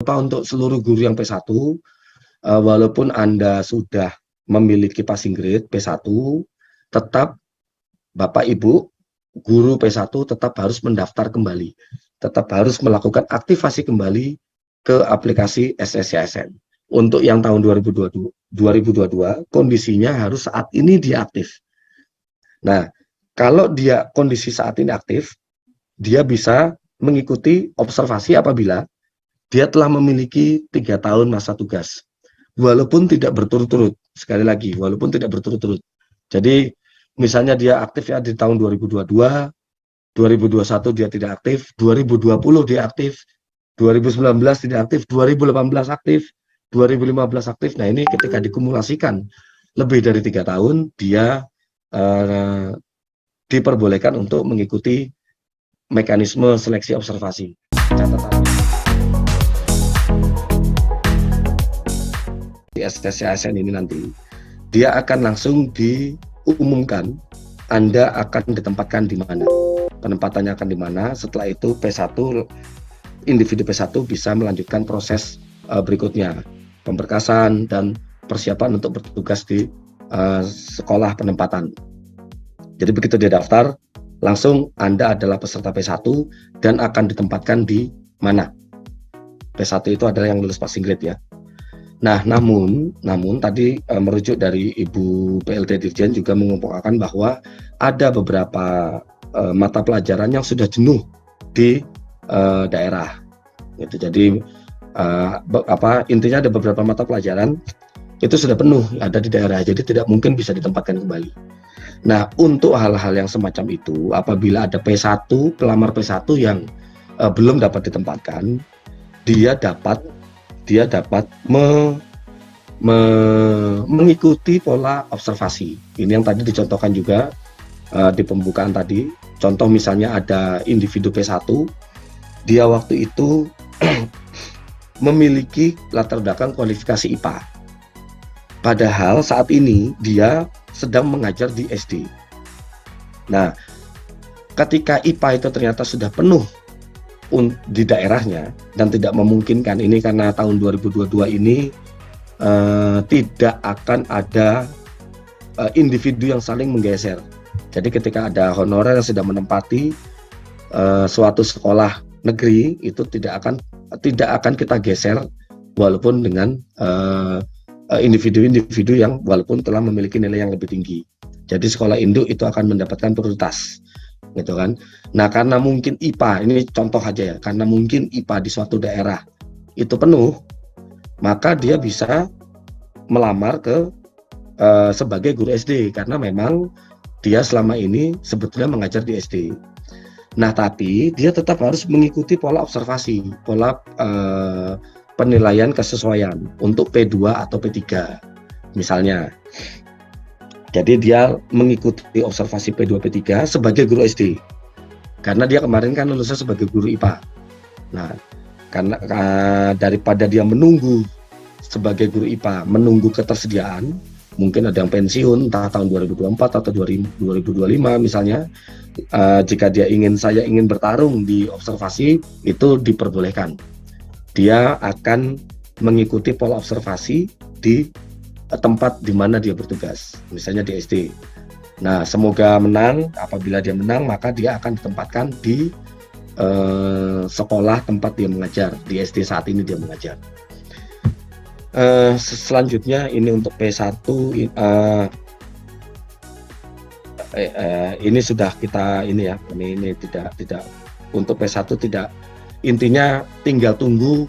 Untuk seluruh guru yang P1, walaupun Anda sudah memiliki passing grade P1, tetap Bapak Ibu guru P1 tetap harus mendaftar kembali, tetap harus melakukan aktivasi kembali ke aplikasi SSCSN. Untuk yang tahun 2022 kondisinya harus saat ini dia aktif. Nah, kalau dia kondisi saat ini aktif, dia bisa mengikuti observasi apabila dia telah memiliki 3 tahun masa tugas, walaupun tidak berturut-turut. Sekali lagi, walaupun tidak berturut-turut. Jadi, misalnya dia aktif ya di tahun 2022, 2021 dia tidak aktif, 2020 dia aktif, 2019 tidak aktif, 2018 aktif, 2015 aktif. Nah, ini ketika dikumulasikan lebih dari 3 tahun, dia diperbolehkan untuk mengikuti mekanisme seleksi observasi. Catatannya di SSCSN ini nanti dia akan langsung diumumkan Anda akan ditempatkan di mana, penempatannya akan di mana. Setelah itu P1, individu P1 bisa melanjutkan proses berikutnya, pemberkasan dan persiapan untuk bertugas di sekolah penempatan. Jadi begitu dia daftar, langsung Anda adalah peserta P1 dan akan ditempatkan di mana. P1 itu adalah yang lulus passing grade ya. Nah, namun tadi merujuk dari Ibu PLT Dirjen juga mengemukakan bahwa ada beberapa mata pelajaran yang sudah jenuh di daerah. Gitu. Jadi intinya ada beberapa mata pelajaran itu sudah penuh ada di daerah, jadi tidak mungkin bisa ditempatkan kembali. Nah, untuk hal-hal yang semacam itu, apabila ada P1, pelamar P1 yang belum dapat ditempatkan, dia dapat mengikuti pola observasi. Ini yang tadi dicontohkan juga di pembukaan tadi. Contoh misalnya ada individu P1, dia waktu itu memiliki latar belakang kualifikasi IPA. Padahal saat ini dia sedang mengajar di SD. Nah, ketika IPA itu ternyata sudah penuh di daerahnya dan tidak memungkinkan, ini karena tahun 2022 ini tidak akan ada individu yang saling menggeser. Jadi ketika ada honorer yang sedang menempati suatu sekolah negeri, itu tidak akan kita geser walaupun dengan individu-individu yang walaupun telah memiliki nilai yang lebih tinggi. Jadi sekolah induk itu akan mendapatkan prioritas, gitu kan. Nah, karena mungkin IPA, ini contoh aja ya, karena mungkin IPA di suatu daerah itu penuh, maka dia bisa melamar ke sebagai guru SD karena memang dia selama ini sebetulnya mengajar di SD. Nah, tapi dia tetap harus mengikuti pola observasi, pola penilaian kesesuaian untuk P2 atau P3 misalnya. Jadi dia mengikuti observasi P2 P3 sebagai guru SD. Karena dia kemarin kan lulusnya sebagai guru IPA. Nah, karena daripada dia menunggu sebagai guru IPA, menunggu ketersediaan, mungkin ada yang pensiun entah tahun 2024 atau 2025 misalnya, jika saya ingin bertarung di observasi, itu diperbolehkan. Dia akan mengikuti pola observasi di tempat di mana dia bertugas, misalnya di SD. Nah, semoga menang. Apabila dia menang, maka dia akan ditempatkan di sekolah tempat dia mengajar, di SD saat ini dia mengajar. Selanjutnya ini untuk P1 ini sudah kita ini tidak untuk P1 tidak, intinya tinggal tunggu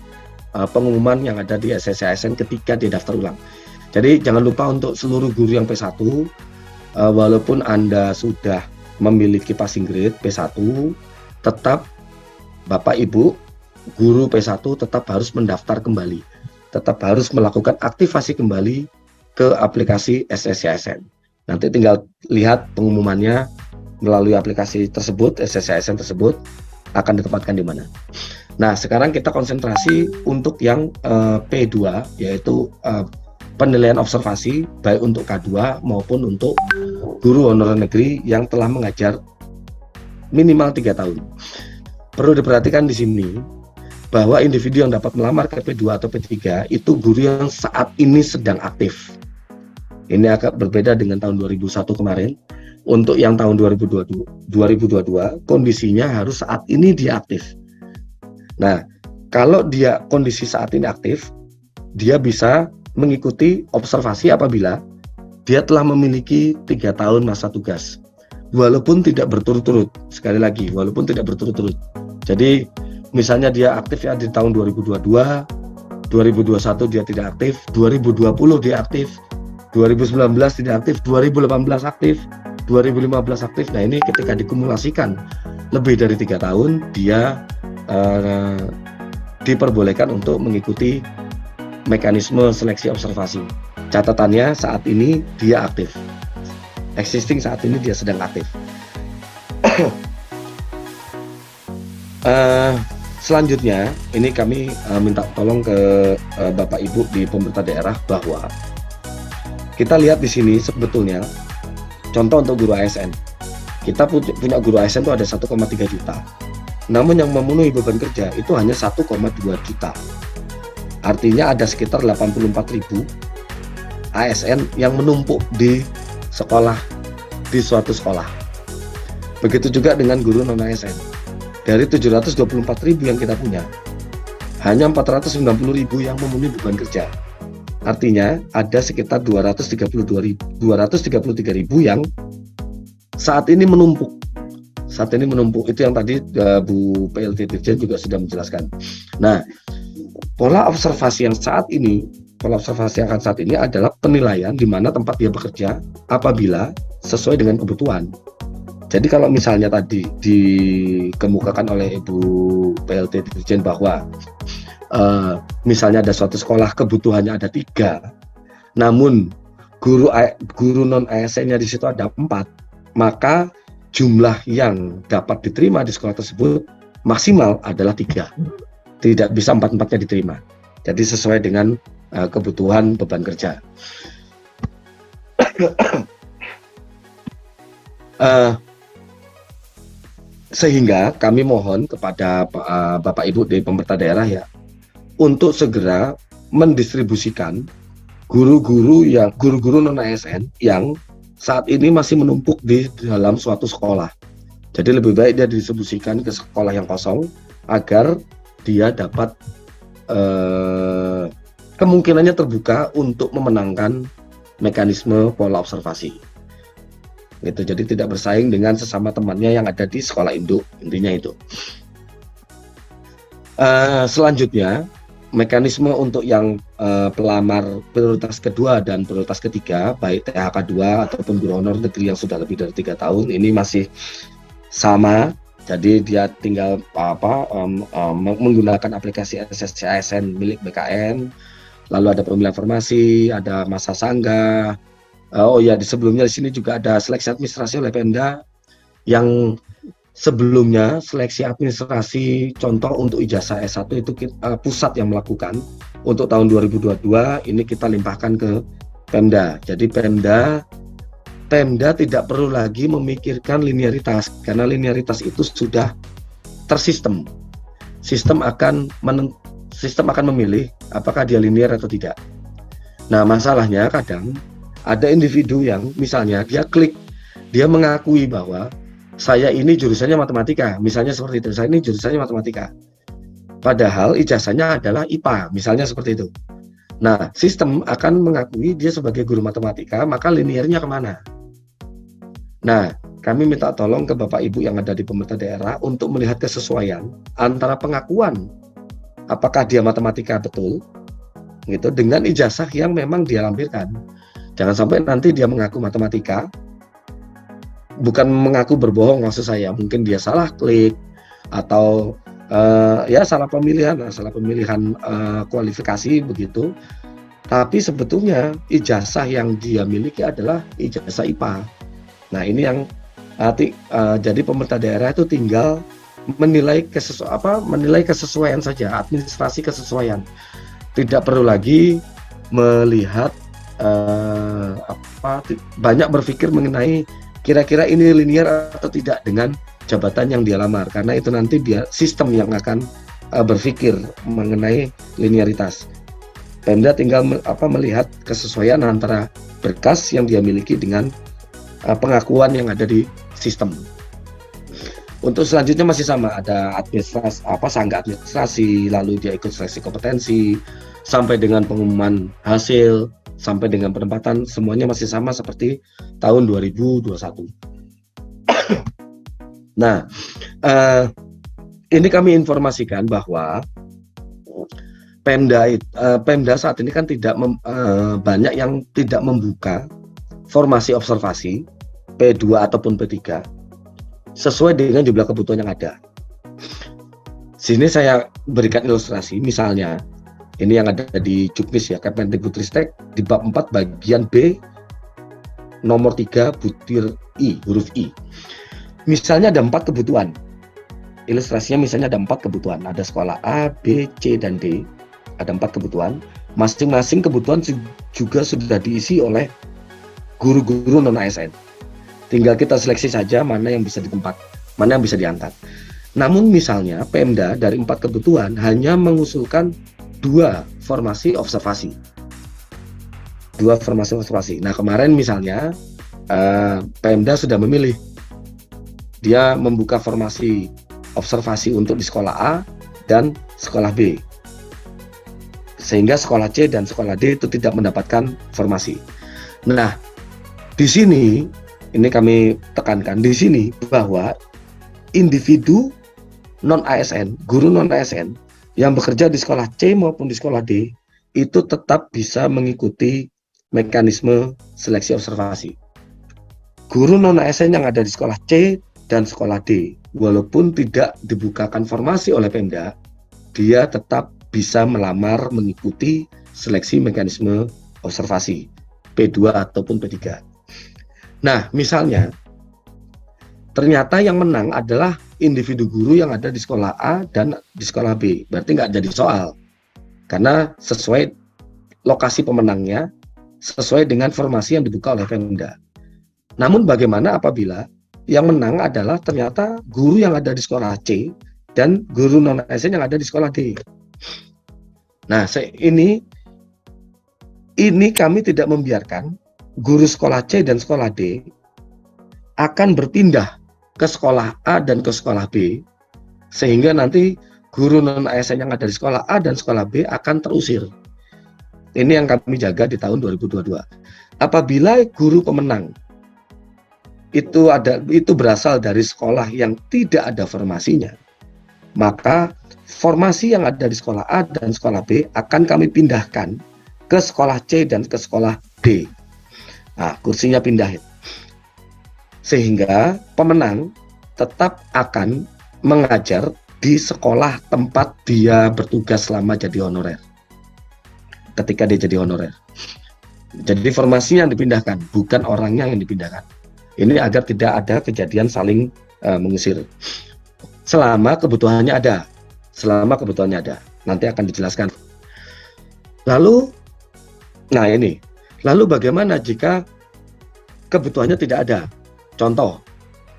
pengumuman yang ada di SSCSN ketika dia daftar ulang. Jadi jangan lupa untuk seluruh guru yang P1, walaupun Anda sudah memiliki passing grade P1, tetap Bapak Ibu guru P1 tetap harus mendaftar kembali, tetap harus melakukan aktivasi kembali ke aplikasi SSCSN. Nanti tinggal lihat pengumumannya melalui aplikasi tersebut, SSCSN tersebut akan ditempatkan di mana. Nah, sekarang kita konsentrasi untuk yang P2, yaitu penilaian observasi baik untuk K2 maupun untuk guru honorer negeri yang telah mengajar minimal 3 tahun. Perlu diperhatikan di sini, bahwa individu yang dapat melamar ke P2 atau P3 itu guru yang saat ini sedang aktif. Ini agak berbeda dengan tahun 2001 kemarin. Untuk yang tahun 2022 kondisinya harus saat ini dia aktif. Nah, kalau dia kondisi saat ini aktif, dia bisa mengikuti observasi apabila dia telah memiliki 3 tahun masa tugas. Walaupun tidak berturut-turut, sekali lagi, walaupun tidak berturut-turut. Jadi, misalnya dia aktif ya di tahun 2022, 2021 dia tidak aktif, 2020 dia aktif, 2019 tidak aktif, 2018 aktif, 2015 aktif. Nah, ini ketika dikumulasikan lebih dari 3 tahun, dia diperbolehkan untuk mengikuti mekanisme seleksi observasi. Catatannya saat ini dia aktif. Existing saat ini dia sedang aktif. Selanjutnya, ini kami minta tolong ke Bapak Ibu di pemerintah daerah bahwa kita lihat di sini sebetulnya contoh untuk guru ASN. Kita punya guru ASN itu ada 1,3 juta. Namun yang memenuhi beban kerja itu hanya 1,2 juta. Artinya ada sekitar 84.000 ASN yang menumpuk di sekolah, di suatu sekolah. Begitu juga dengan guru non ASN. Dari 724.000 yang kita punya, hanya 490.000 yang memenuhi beban kerja. Artinya ada sekitar 233.000 yang saat ini menumpuk. Saat ini menumpuk, itu yang tadi Bu PLT Dirjen juga sudah menjelaskan. Nah, pola observasi yang saat ini adalah penilaian di mana tempat dia bekerja apabila sesuai dengan kebutuhan. Jadi kalau misalnya tadi dikemukakan oleh Ibu PLT Dirjen bahwa misalnya ada suatu sekolah kebutuhannya ada 3, namun guru non ASN-nya di situ ada 4, maka jumlah yang dapat diterima di sekolah tersebut maksimal adalah 3. Tidak bisa 4-4-nya diterima. Jadi sesuai dengan kebutuhan beban kerja. Sehingga kami mohon kepada Bapak Ibu di pemerintah daerah ya, untuk segera mendistribusikan guru-guru non ASN yang saat ini masih menumpuk di dalam suatu sekolah. Jadi lebih baik dia didistribusikan ke sekolah yang kosong agar dia dapat kemungkinannya terbuka untuk memenangkan mekanisme pola observasi. Gitu, jadi tidak bersaing dengan sesama temannya yang ada di sekolah induk, intinya itu. Selanjutnya, mekanisme untuk yang pelamar prioritas kedua dan prioritas ketiga, baik THK 2 ataupun guru honor negeri yang sudah lebih dari 3 tahun, ini masih sama. Jadi dia tinggal menggunakan aplikasi SSC ASN milik BKN, lalu ada pemilihan formasi, ada masa sanggah. Oh ya, sebelumnya di sini juga ada seleksi administrasi oleh Pemda yang sebelumnya seleksi administrasi contoh untuk ijazah S1 itu pusat yang melakukan. Untuk tahun 2022 ini kita limpahkan ke Pemda. Jadi Pemda tidak perlu lagi memikirkan linearitas karena linearitas itu sudah tersistem. Sistem akan memilih apakah dia linear atau tidak. Nah, masalahnya kadang ada individu yang misalnya dia mengakui bahwa saya ini jurusannya matematika, misalnya seperti itu, saya ini jurusannya matematika. Padahal ijazahnya adalah IPA, misalnya seperti itu. Nah, sistem akan mengakui dia sebagai guru matematika, maka linearnya kemana? Nah, kami minta tolong ke Bapak Ibu yang ada di pemerintah daerah untuk melihat kesesuaian antara pengakuan apakah dia matematika betul, gitu, dengan ijazah yang memang dia lampirkan. Jangan sampai nanti dia mengaku matematika, bukan mengaku berbohong maksud saya, mungkin dia salah klik atau ya salah pemilihan kualifikasi begitu. Tapi sebetulnya ijazah yang dia miliki adalah ijazah IPA. Nah, ini yang jadi pemerintah daerah itu tinggal menilai kesesuaian saja, administrasi kesesuaian. Tidak perlu lagi melihat banyak berpikir mengenai kira-kira ini linear atau tidak dengan jabatan yang dia lamar, karena itu nanti biar sistem yang akan berpikir mengenai linearitas. Pemda tinggal melihat kesesuaian antara berkas yang dia miliki dengan pengakuan yang ada di sistem. Untuk selanjutnya masih sama, ada administrasi, sangga administrasi, lalu dia ikut seleksi kompetensi, sampai dengan pengumuman hasil, sampai dengan penempatan, semuanya masih sama seperti tahun 2021. Nah, ini kami informasikan bahwa Pemda saat ini kan tidak banyak yang tidak membuka formasi observasi P2 ataupun P3 sesuai dengan jumlah kebutuhan yang ada. Sini saya berikan ilustrasi, misalnya ini yang ada di Juknis ya, Kemendikbudristek di bab 4 bagian B nomor 3 butir I, huruf I. Misalnya ada 4 kebutuhan. Ilustrasinya misalnya ada 4 kebutuhan, ada sekolah A, B, C, dan D. Ada 4 kebutuhan, masing-masing kebutuhan juga sudah diisi oleh guru-guru non-ASN. Tinggal kita seleksi saja mana yang bisa ditempat, mana yang bisa diangkat. Namun misalnya Pemda dari 4 kebutuhan hanya mengusulkan 2 formasi observasi. 2 formasi observasi. Nah kemarin misalnya Pemda sudah memilih, dia membuka formasi observasi untuk di sekolah A dan sekolah B, sehingga sekolah C dan sekolah D itu tidak mendapatkan formasi. Nah, di sini ini kami tekankan di sini bahwa individu non-ASN, guru non-ASN yang bekerja di sekolah C maupun di sekolah D itu tetap bisa mengikuti mekanisme seleksi observasi. Guru non-ASN yang ada di sekolah C dan sekolah D, walaupun tidak dibukakan formasi oleh Pemda, dia tetap bisa melamar mengikuti seleksi mekanisme observasi P2 ataupun P3. Nah, misalnya ternyata yang menang adalah individu guru yang ada di sekolah A dan di sekolah B. Berarti nggak jadi soal, karena sesuai lokasi pemenangnya, sesuai dengan formasi yang dibuka oleh Pemda. Namun bagaimana apabila yang menang adalah ternyata guru yang ada di sekolah C dan guru non-ASN yang ada di sekolah D? Nah, ini kami tidak membiarkan guru sekolah C dan sekolah D akan berpindah ke sekolah A dan ke sekolah B, sehingga nanti guru non-ASN yang ada di sekolah A dan sekolah B akan terusir. Ini yang kami jaga di tahun 2022. Apabila guru pemenang itu berasal dari sekolah yang tidak ada formasinya, maka formasi yang ada di sekolah A dan sekolah B akan kami pindahkan ke sekolah C dan ke sekolah D. Nah, kursinya pindahin. Sehingga pemenang tetap akan mengajar di sekolah tempat dia bertugas selama jadi honorer. Ketika dia jadi honorer. Jadi formasinya yang dipindahkan, bukan orangnya yang dipindahkan. Ini agar tidak ada kejadian saling mengusir. Selama kebutuhannya ada. Nanti akan dijelaskan. Lalu bagaimana jika kebutuhannya tidak ada? Contoh,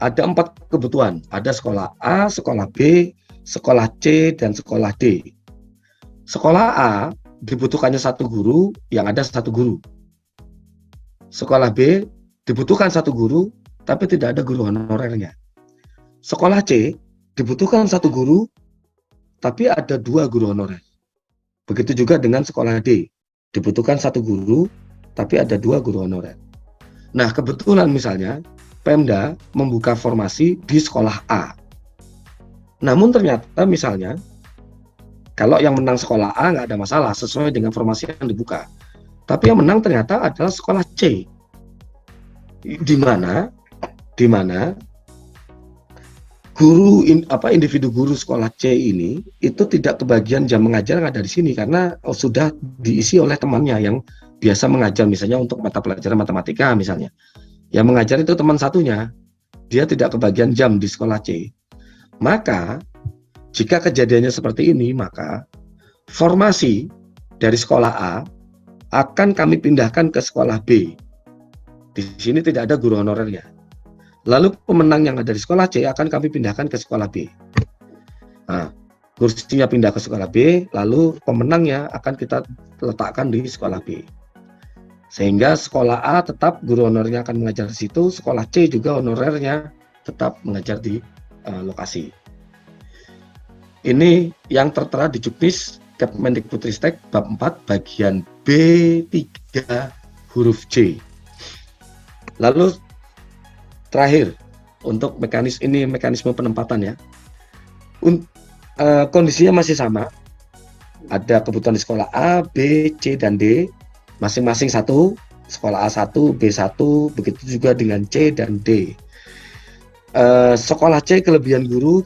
ada 4 kebutuhan. Ada sekolah A, sekolah B, sekolah C, dan sekolah D. Sekolah A dibutuhkannya 1 guru, yang ada 1 guru. Sekolah B dibutuhkan 1 guru, tapi tidak ada guru honorernya. Sekolah C dibutuhkan 1 guru, tapi ada 2 guru honorer. Begitu juga dengan sekolah D, dibutuhkan 1 guru, tapi ada 2 guru honorer. Nah, kebetulan misalnya Pemda membuka formasi di sekolah A. Namun ternyata misalnya, kalau yang menang sekolah A nggak ada masalah, sesuai dengan formasi yang dibuka. Tapi yang menang ternyata adalah sekolah C. Di mana individu guru sekolah C ini itu tidak kebagian jam mengajar yang ada di sini karena sudah diisi oleh temannya yang biasa mengajar, misalnya untuk mata pelajaran matematika misalnya. Yang mengajar itu teman satunya, dia tidak kebagian jam di sekolah C. Maka jika kejadiannya seperti ini, maka formasi dari sekolah A akan kami pindahkan ke sekolah B. Di sini tidak ada guru honorernya. Lalu pemenang yang ada di sekolah C akan kami pindahkan ke sekolah B. Nah, kursinya pindah ke sekolah B, lalu pemenangnya akan kita letakkan di sekolah B. Sehingga sekolah A tetap guru honornya akan mengajar di situ, sekolah C juga honorernya tetap mengajar di lokasi. Ini yang tertera di Juknis Kemendikbudristek bab 4 bagian B3 huruf C. Lalu terakhir untuk mekanisme penempatan ya. Kondisinya masih sama. Ada kebutuhan di sekolah A, B, C, dan D. Masing-masing satu. Sekolah A1, B1, begitu juga dengan C dan D. Sekolah C kelebihan guru,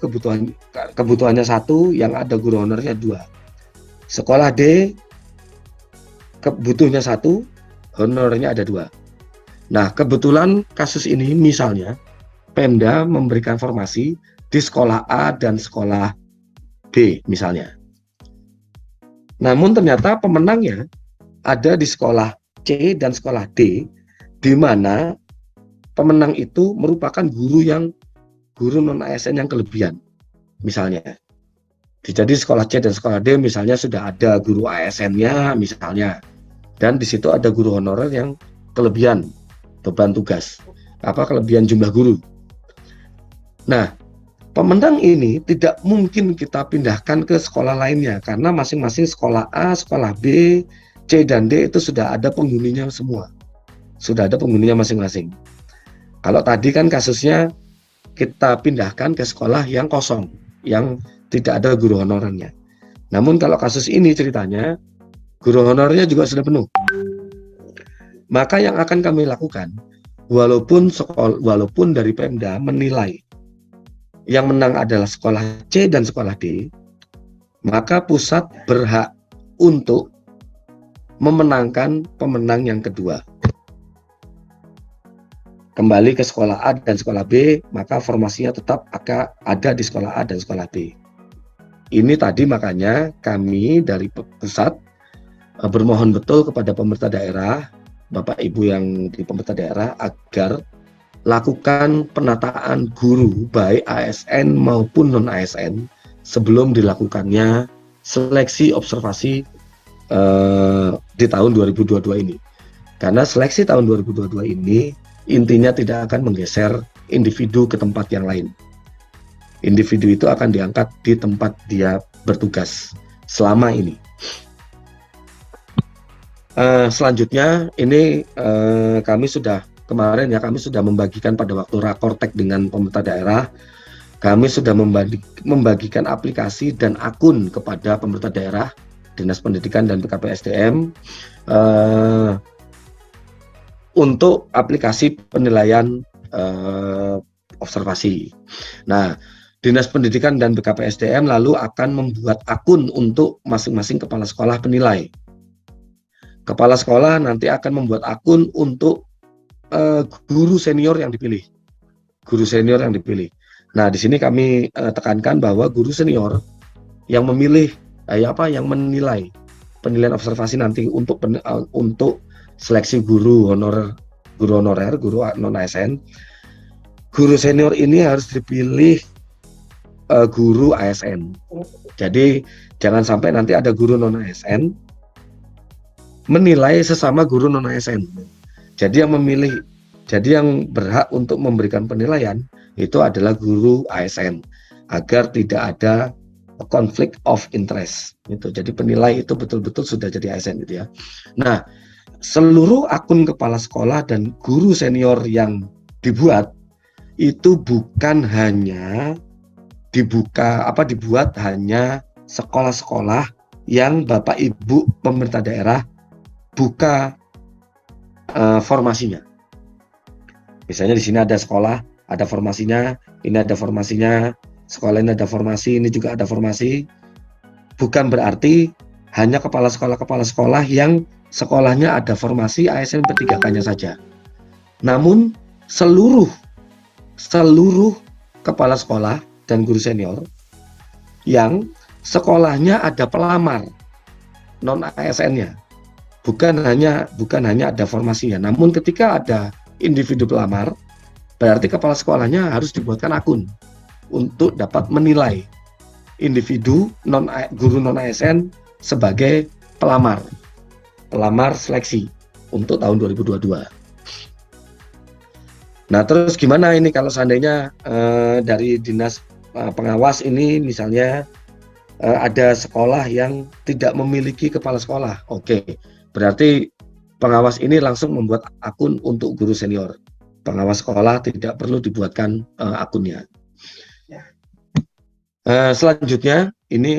kebutuhannya satu, yang ada guru honornya 2. Sekolah D kebutuhannya satu, honornya ada 2. Nah, kebetulan kasus ini misalnya Pemda memberikan formasi di sekolah A dan sekolah B misalnya. Namun ternyata pemenangnya ada di sekolah C dan sekolah D, di mana pemenang itu merupakan guru non ASN yang kelebihan. Misalnya, jadi sekolah C dan sekolah D misalnya sudah ada guru ASN-nya misalnya, dan di situ ada guru honorer yang kelebihan beban tugas, kelebihan jumlah guru. Nah, pemenang ini tidak mungkin kita pindahkan ke sekolah lainnya karena masing-masing sekolah A, sekolah B, C dan D itu sudah ada penghuninya semua, sudah ada penghuninya masing-masing. Kalau tadi kan kasusnya kita pindahkan ke sekolah yang kosong, yang tidak ada guru honorernya. Namun kalau kasus ini ceritanya, guru honorernya juga sudah penuh. Maka yang akan kami lakukan, walaupun dari Pemda menilai yang menang adalah sekolah C dan sekolah D, maka pusat berhak untuk memenangkan pemenang yang kedua. Kembali ke sekolah A dan sekolah B, maka formasinya tetap ada di sekolah A dan sekolah B. Ini tadi makanya kami dari pusat bermohon betul kepada pemerintah daerah, Bapak Ibu yang di pemerintah daerah, agar lakukan penataan guru baik ASN maupun non-ASN sebelum dilakukannya seleksi observasi di tahun 2022 ini. Karena seleksi tahun 2022 ini intinya tidak akan menggeser individu ke tempat yang lain. Individu itu akan diangkat di tempat dia bertugas selama ini. Selanjutnya ini kami sudah membagikan pada waktu rakortek dengan pemerintah daerah, kami sudah membagikan aplikasi dan akun kepada pemerintah daerah, Dinas Pendidikan dan BKPSDM untuk aplikasi penilaian observasi. Nah, Dinas Pendidikan dan BKPSDM lalu akan membuat akun untuk masing-masing kepala sekolah penilai. Kepala sekolah nanti akan membuat akun untuk guru senior yang dipilih. Guru senior yang dipilih. Nah, di sini kami tekankan bahwa guru senior yang memilih yang menilai penilaian observasi nanti untuk seleksi guru honorer, guru non ASN. Guru senior ini harus dipilih guru ASN. Jadi jangan sampai nanti ada guru non ASN menilai sesama guru non ASN. Jadi yang berhak untuk memberikan penilaian itu adalah guru ASN agar tidak ada konflik of interest. Itu. Jadi penilai itu betul-betul sudah jadi ASN gitu ya. Nah, seluruh akun kepala sekolah dan guru senior yang dibuat itu bukan hanya dibuat hanya sekolah-sekolah yang Bapak Ibu pemerintah daerah buka formasinya. Misalnya di sini ada sekolah, ada formasinya, ini ada formasinya, sekolah ini ada formasi, ini juga ada formasi. Bukan berarti hanya kepala sekolah yang sekolahnya ada formasi ASN P3K-nya saja. Namun seluruh kepala sekolah dan guru senior yang sekolahnya ada pelamar non ASN-nya, bukan hanya ada formasinya, namun ketika ada individu pelamar, berarti kepala sekolahnya harus dibuatkan akun untuk dapat menilai individu guru non ASN sebagai pelamar seleksi untuk tahun 2022. Nah, terus gimana ini kalau seandainya dari dinas pengawas ini misalnya ada sekolah yang tidak memiliki kepala sekolah? Oke, berarti pengawas ini langsung membuat akun untuk guru senior. Pengawas sekolah tidak perlu dibuatkan akunnya. Selanjutnya ini